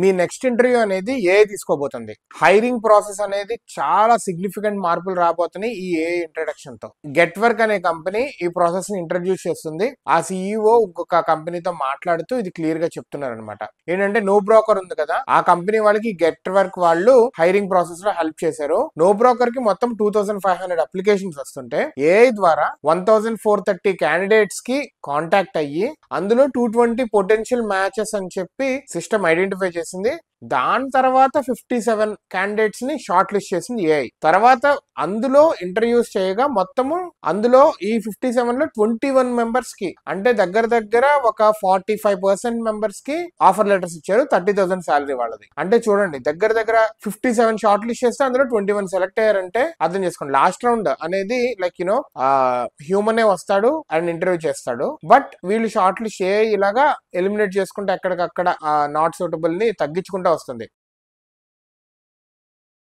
మీ next interview అనేది AI తీసుకోబోతుంది. Hiring process అనేది చాలా సిగ్నిఫికెంట్ మార్పులు రాబోతున్నాయి ఈ ఏఐ ఇంట్రడక్షన్ తో. గెట్ వర్క్ అనే కంపెనీ ఈ ప్రాసెస్ ని ఇంట్రడ్యూస్ చేస్తుంది. ఆ సిఇఓ ఇంకొక కంపెనీతో మాట్లాడుతూ ఇది క్లియర్ గా చెప్తున్నారు అనమాట. ఏంటంటే నో బ్రోకర్ ఉంది కదా, ఆ కంపెనీ వాళ్ళకి గెట్ వర్క్ వాళ్ళు హైరింగ్ ప్రాసెస్ లో హెల్ప్ చేశారు. నో బ్రోకర్ కి మొత్తం 2500 అప్లికేషన్స్ వస్తుంటే ఏఐ ద్వారా 1430 క్యాండిడేట్స్ కి కాంటాక్ట్ అయ్యి అందులో 220 పొటెన్షియల్ మ్యాచెస్ అని చెప్పి సిస్టమ్ ఐడెంటిఫై చేసింది. దాని తర్వాత 57 క్యాండిడేట్స్ ని షార్ట్ లిస్ట్ చేసింది ఏఐ. తర్వాత అందులో ఇంటర్వ్యూస్ చేయగా మొత్తము అందులో ఈ 57 లో 21 మెంబర్స్ కి, అంటే దగ్గర ఒక 45% మెంబర్స్ కి ఆఫర్ లెటర్స్ ఇచ్చారు. 30,000 శాలరీ వాళ్ళది. అంటే చూడండి, దగ్గర 57 షార్ట్ లిస్ట్ చేస్తే అందులో 21 సెలెక్ట్ అయ్యారంటే అర్థం చేసుకోండి. లాస్ట్ రౌండ్ అనేది లైక్ హ్యూమనే వస్తాడు అండ్ ఇంటర్వ్యూ చేస్తాడు. బట్ వీళ్ళు షార్ట్ లిస్ట్ ఏఐ ఇలాగా ఎలిమినేట్ చేసుకుంటే ఎక్కడికక్కడ నాట్ సూటబుల్ ని తగ్గించుకుంటూ వస్తుంది.